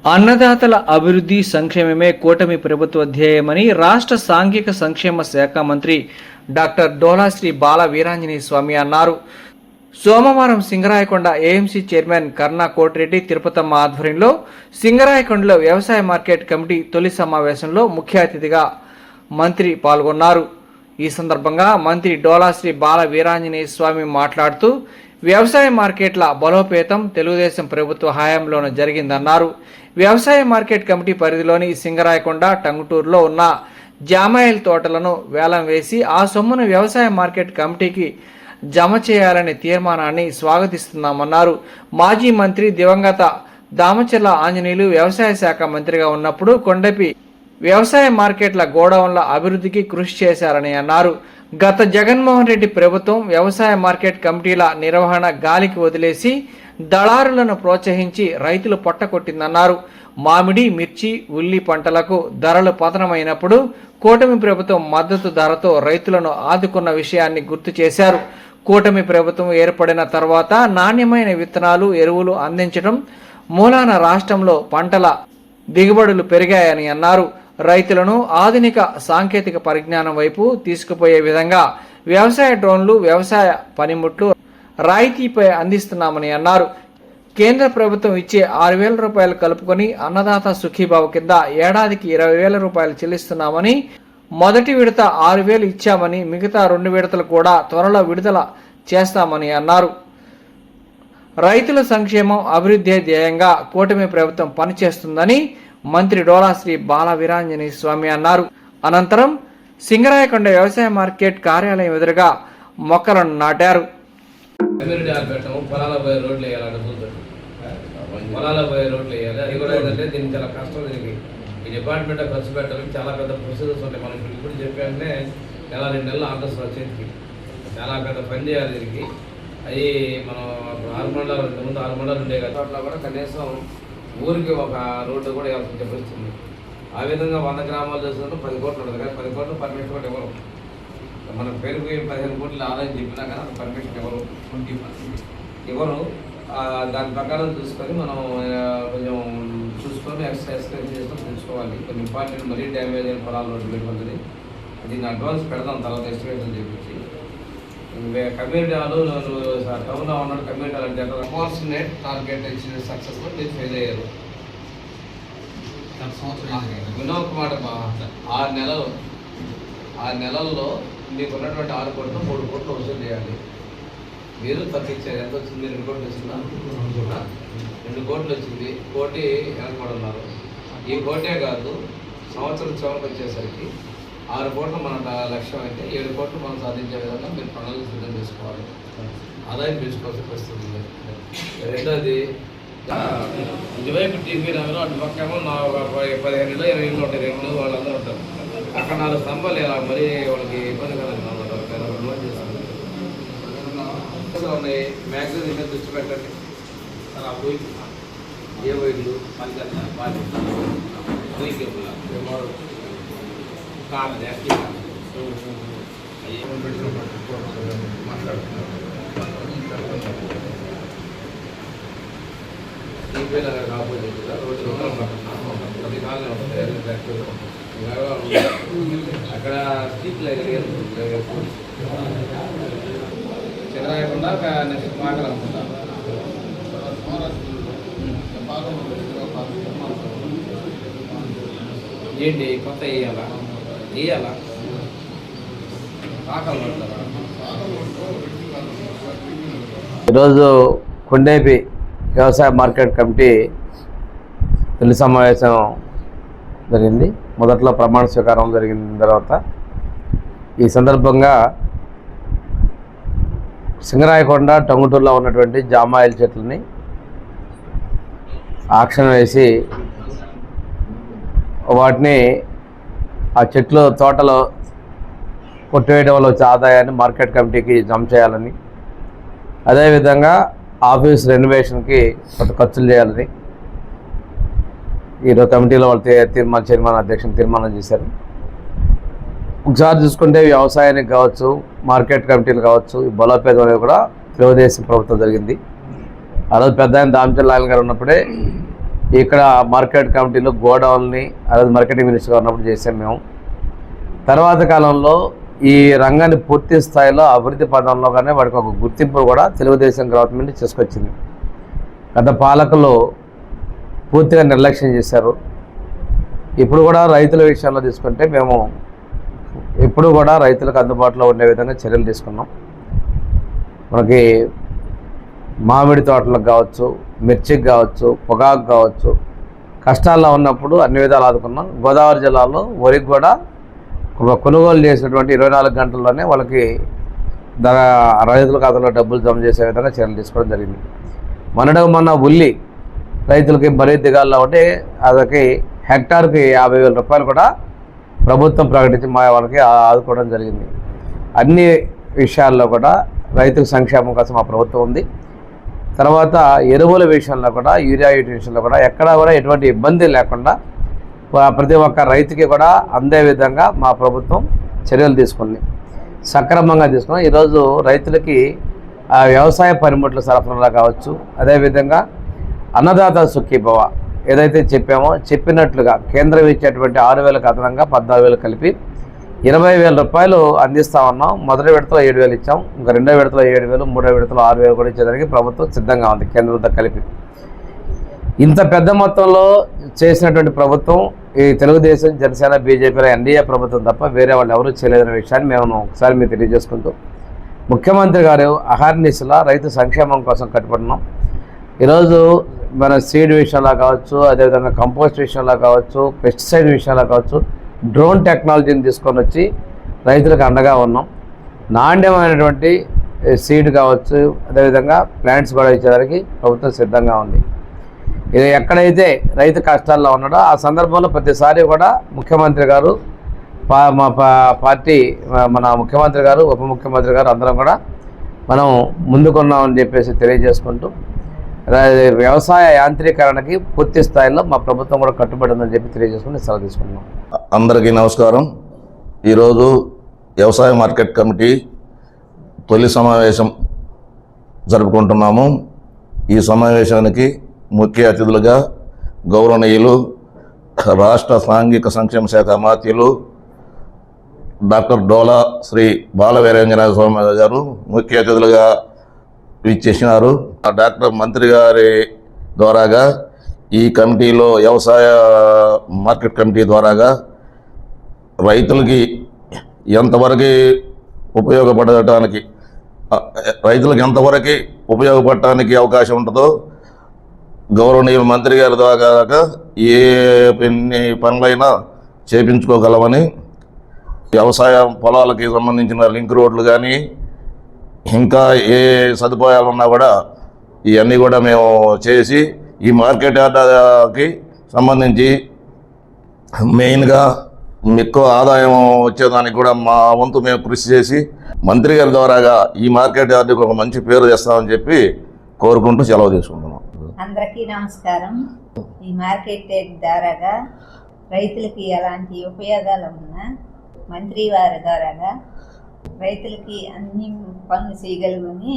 అన్నదాతల అభివృద్ధి సంక్షేమమే కూటమి ప్రభుత్వ ధ్యేయమని రాష్ట్ర సాంఘిక సంక్షేమ శాఖ మంత్రి డాక్టర్ డోలాశ్రీ బాల వీరాంజనేయ స్వామి అన్నారు. సోమవారం సింగరాయకొండ ఏఎంసీ చైర్మన్ కర్ణా కోటిరెడ్డి తిరుపతమ్మ ఆధ్వర్యంలో సింగరాయకొండలో వ్యవసాయ మార్కెట్ కమిటీ తొలి సమావేశంలో ముఖ్య అతిథిగా మంత్రి పాల్గొన్నారు. ఈ సందర్భంగా మంత్రి డోలాశ్రీ బాల వీరాంజనేయ స్వామి మాట్లాడుతూ వ్యవసాయ మార్కెట్ల బలోపేతం తెలుగుదేశం ప్రభుత్వ హయాంలోనే జరిగిందన్నారు. వ్యవసాయ మార్కెట్ కమిటీ పరిధిలోని సింగరాయకొండ, టంగుటూరులో ఉన్న జామాయిల్ తోటలను వేలం వేసి ఆ సొమ్మును వ్యవసాయ మార్కెట్ కమిటీకి జమ చేయాలనే తీర్మానాన్ని స్వాగతిస్తున్నామన్నారు. మాజీ మంత్రి దివంగత దామచర్ల ఆంజనేయులు వ్యవసాయ శాఖ మంత్రిగా ఉన్నప్పుడు కొండపి వ్యవసాయ మార్కెట్ల గోడౌన్ల అభివృద్ధికి కృషి చేశారని అన్నారు. గత జగన్మోహన్ రెడ్డి ప్రభుత్వం వ్యవసాయ మార్కెట్ కమిటీల నిర్వహణ గాలికి వదిలేసి దళారులను ప్రోత్సహించి రైతులు పొట్టకొట్టిందన్నారు. మామిడి, మిర్చి, ఉల్లి పంటలకు ధరలు పతనమైనప్పుడు కూటమి ప్రభుత్వం మద్దతు ధరతో రైతులను ఆదుకున్న విషయాన్ని గుర్తు చేశారు. కూటమి ప్రభుత్వం ఏర్పడిన తర్వాత నాణ్యమైన విత్తనాలు, ఎరువులు అందించడం మూలాన రాష్ట్రంలో పంటల దిగుబడులు పెరిగాయని అన్నారు. రైతులను ఆధునిక సాంకేతిక పరిజ్ఞానం వైపు తీసుకుపోయే విధంగా వ్యవసాయ డ్రోన్లు, వ్యవసాయ పనిముట్లు రాయితీపై అందిస్తున్నామని అన్నారు. కేంద్ర ప్రభుత్వం ఇచ్చే 6,000 రూపాయలు కలుపుకొని అన్నదాత సుఖీభావ కింద ఏడాదికి 20,000 రూపాయలు చెల్లిస్తున్నామని, మొదటి విడత 6,000 ఇచ్చామని, మిగతా 2 విడతలు కూడా త్వరలో విడుదల చేస్తామని అన్నారు. రైతుల సంక్షేమం, అభివృద్ధి ధ్యేయంగా కూటమి ప్రభుత్వం పనిచేస్తుందని మంత్రి డోలాశ్రీ బాల వీరాంజనేయ స్వామి అన్నారు. అనంతరం సింగరాయకొండ వ్యవసాయ మార్కెట్ కార్యాలయం ఎదురుగా మొక్కలను నాటారు. రోడ్లు వేయాలి. అది కూడా ఏంటంటే దీనికి చాలా కష్టం. దీనికి ఈ డిపార్ట్మెంట్ ఖర్చు పెట్టడానికి చాలా పెద్ద ప్రొసీజర్స్ ఉంటాయి. మనం ఇప్పుడు చెప్పాలంటే 1-2 నెలలు ఆర్డర్స్ వచ్చేది చాలా పెద్ద పని చేయాలి. దీనికి అవి మనం 6 మండలాలు ఇంతకుముందు 6 మండలాలు ఉండే కదా, అట్లా కూడా కనీసం ఊరికి ఒక రోడ్డు కూడా వేయాల్సి పరిస్థితుంది. ఆ విధంగా 100 గ్రామాలు చేస్తున్నట్టు 10 కోట్లు ఉంటుంది కానీ 10 కోట్లు పర్మిషన్ కూడా ఇవ్వరు. మనం పేరుకి 15 కోట్లు ఆదాయం చెప్పినా కానీ అంత పర్మిషన్ ఇవ్వరు. దాని ప్రకారం చూసుకొని మనం కొంచెం చూసుకొని ఎక్సర్సైజ్ చేసుకొని తెలుసుకోవాలి. కొన్ని ఇంపార్టెంట్ మరీ డ్యామేజ్ అయిన పొలాలు రోడ్డు పెట్టుకుంటుంది. దీన్ని అడ్వాన్స్ పెడదాం, తర్వాత ఎస్టిమేషన్ చేపించి కమ్యూనిటీ హాలు టౌన్లో ఉన్న కమ్యూనిటీ హాల్ అంటే అపార్చునేట్ టార్గెట్ ఇచ్చిన సక్సెస్ఫుల్ మీరు ఫెయిల్ అయ్యారు. వినోద్ కుమార్ 6 నెలల్లో మీకు ఉన్నటువంటి 6 కోట్లు 3 కోట్లు వసూలు చేయాలి. మీరు తప్పించారు. ఎంత వచ్చింది? 2 కోట్లు వచ్చిందా? 2 కోట్లు వచ్చింది. 1 కోటి వెనకబడున్నారు. ఈ కోటే కాదు, సంవత్సరం చివరికి వచ్చేసరికి 6 కోట్లు మన లక్ష్యం అయితే 7 కోట్లు మనం సాధించే విధంగా మీరు ప్రణాళిక సిద్ధం చేసుకోవాలి. ఆదాయం పెంచుకోవాల్సి వస్తుంది. రెండోది ఇటువైపు టీవీ నగరం అటు పక్కేమో 15 ఇళ్ళు 20 ఇళ్ళు ఉంటాయి. 2 వాళ్ళందరూ ఉంటారు. అక్కడ 4 స్తంభాలు ఇలా మరీ వాళ్ళకి ఇబ్బంది కదండి. ఉన్నాయి. మ్యాక్సిమం దీని మీద దృష్టి పెట్టండి. ఏ వైర్లు అక్కడ స్ట్రీట్ లైట్ చెదరాయకుండా నెక్స్ట్ మాటలు అనుకుంటా. ఏంటి కొత్త వేయాలా ఈరోజు కొండేపి వ్యవసాయ మార్కెట్ కమిటీ తొలి సమావేశం జరిగింది. మొదట్లో ప్రమాణ స్వీకారం జరిగిన తర్వాత ఈ సందర్భంగా సింగరాయకొండ, టంగుటూరులో ఉన్నటువంటి జామాయిల్ చెట్లని ఆక్షన్ వేసి వాటిని ఆ చెట్లు తోటలో కొట్టివేయడం వల్ల వచ్చే ఆదాయాన్ని మార్కెట్ కమిటీకి జమ చేయాలని, అదేవిధంగా ఆఫీస్ రెనోవేషన్కి కొంత ఖర్చులు చేయాలని ఈరోజు కమిటీలో వాళ్ళు చైర్మన్ అధ్యక్షుని తీర్మానం చేశారు. ఒకసారి చూసుకుంటే వ్యవసాయానికి కావచ్చు, మార్కెట్ కమిటీలు కావచ్చు, ఈ బలోపేతం అనేది కూడా తెలుగుదేశం ప్రభుత్వం జరిగింది. ఆ రోజు పెద్ద ఆయన దామచర్ల గారు ఉన్నప్పుడే ఇక్కడ మార్కెట్ కమిటీలో గోడౌన్ని అదే మార్కెటింగ్ మినిస్టర్గా ఉన్నప్పుడు చేసాం మేము. తర్వాత కాలంలో ఈ రంగాన్ని పూర్తి స్థాయిలో అభివృద్ధి పదంలో కానీ వాడికి ఒక గుర్తింపు కూడా తెలుగుదేశం గవర్నమెంట్ తీసుకొచ్చింది. గత పాలకులు పూర్తిగా నిర్లక్ష్యం చేశారు. ఇప్పుడు కూడా రైతుల విషయంలో తీసుకుంటే మేము ఎప్పుడు కూడా రైతులకు అందుబాటులో ఉండే విధంగా చర్యలు తీసుకున్నాం. మనకి మామిడి తోటలకు కావచ్చు, మిర్చికి కావచ్చు, పొగాకు కావచ్చు, కష్టాల్లో ఉన్నప్పుడు అన్ని విధాలు ఆదుకున్నాం. గోదావరి జిల్లాలో వరికి కూడా కొనుగోలు చేసినటువంటి 24 గంటల్లోనే వాళ్ళకి రైతుల ఖాతాలో డబ్బులు జమ చేసే విధంగా చర్యలు తీసుకోవడం జరిగింది. మొన్న ఉల్లి రైతులకి మరీ దిగాల్లో ఉంటే అదొక హెక్టార్కి 50,000 రూపాయలు కూడా ప్రభుత్వం ప్రకటించి వాళ్ళకి ఆదుకోవడం జరిగింది. అన్ని విషయాల్లో కూడా రైతుల సంక్షేమం కోసం మా ప్రభుత్వం ఉంది. తర్వాత ఎరువుల విషయంలో కూడా, యూరియా విషయంలో కూడా ఎక్కడా కూడా ఎటువంటి ఇబ్బంది లేకుండా ప్రతి ఒక్క రైతుకి కూడా అందే విధంగా మా ప్రభుత్వం చర్యలు తీసుకుంది, సక్రమంగా తీసుకున్నాం. ఈరోజు రైతులకి వ్యవసాయ పనిముట్లు సరఫరా కావచ్చు, అదేవిధంగా అన్నదాత సుఖీభవ ఏదైతే చెప్పినట్లుగా కేంద్రం ఇచ్చేటువంటి 6,000కు అదనంగా 14,000 కలిపి 20,000 రూపాయలు అందిస్తా ఉన్నాం. మొదటి విడతలో 7,000 ఇచ్చాం, ఇంకా రెండో విడతలో 7,000, మూడో విడతలో 6,000 కూడా ఇచ్చేదానికి ప్రభుత్వం సిద్ధంగా ఉంది కేంద్రంతో కలిపి. ఇంత పెద్ద మొత్తంలో చేసినటువంటి ప్రభుత్వం ఈ తెలుగుదేశం, జనసేన, బీజేపీల ఎన్డీఏ ప్రభుత్వం తప్ప వేరే వాళ్ళు ఎవరూ చేయలేదనే విషయాన్ని మేము ఒకసారి మీరు తెలియజేసుకుంటూ, ముఖ్యమంత్రి గారు అహర్నిశలా రైతు సంక్షేమం కోసం కట్టుబడినాం. ఈరోజు మన సీడ్ విషయంలో కావచ్చు, అదేవిధంగా కంపోస్ట్ విషయంలో కావచ్చు, పెస్టిసైడ్ విషయంలో కావచ్చు, డ్రోన్ టెక్నాలజీని తీసుకొని వచ్చి రైతులకు అండగా ఉన్నాం. నాణ్యమైనటువంటి సీడ్ కావచ్చు, అదేవిధంగా ప్లాంట్స్ కూడా ఇచ్చేదానికి ప్రభుత్వం సిద్ధంగా ఉంది. ఇది ఎక్కడైతే రైతు కష్టాల్లో ఉన్నాడో ఆ సందర్భంలో ప్రతిసారి కూడా ముఖ్యమంత్రి గారు, మా పార్టీ, మన ముఖ్యమంత్రి గారు, ఉప ముఖ్యమంత్రి గారు అందరం కూడా మనం ముందుకున్నామని చెప్పేసి తెలియజేసుకుంటూ, వ్యవసాయ యాంత్రీకరణకి పూర్తి స్థాయిలో మా ప్రభుత్వం కూడా కట్టుబడి ఉందని చెప్పి తెలియజేసుకుని సెలవు తీసుకుంటున్నాం. అందరికీ నమస్కారం. ఈరోజు వ్యవసాయ మార్కెట్ కమిటీ తొలి సమావేశం జరుపుకుంటున్నాము. ఈ సమావేశానికి ముఖ్య అతిథులుగా గౌరవనీయులు రాష్ట్ర సాంఘిక సంక్షేమ శాఖ మంత్రులు డాక్టర్ డోలా శ్రీ బాల వీరాంజనేయ స్వామి గారు ముఖ్య అతిథులుగా ఇచ్చేసినారు. డాక్టర్ మంత్రి గారి ద్వారాగా ఈ కమిటీలో వ్యవసాయ మార్కెట్ కమిటీ ద్వారాగా రైతులకి ఎంతవరకు ఉపయోగపడటానికి అవకాశం ఉంటుందో గౌరవనీయుల మంత్రి గారి ద్వారా ఏ పనులైనా చేపించుకోగలమని, వ్యవసాయ పొలాలకి సంబంధించిన లింక్ రోడ్లు కానీ ఇంకా ఏ సదుపాయాలు ఉన్నా కూడా ఇవన్నీ కూడా మేము చేసి ఈ మార్కెట్ యార్డ్కి సంబంధించి మెయిన్గా ఎక్కువ ఆదాయం వచ్చేదానికి కూడా మా వంతు మేము కృషి చేసి మంత్రి గారి ద్వారాగా ఈ మార్కెట్ యార్డ్కి ఒక మంచి పేరు తెస్తామని చెప్పి కోరుకుంటూ సెలవు తీసుకుంటున్నాం. అందరికీ నమస్కారం. ఈ మార్కెట్ యార్డ్ ద్వారాగా రైతులకి ఎలాంటి ఉపయోగాలు ఉన్నా మంత్రి వారి ద్వారాగా రైతులకి అన్ని పనులు చేయగలుగుని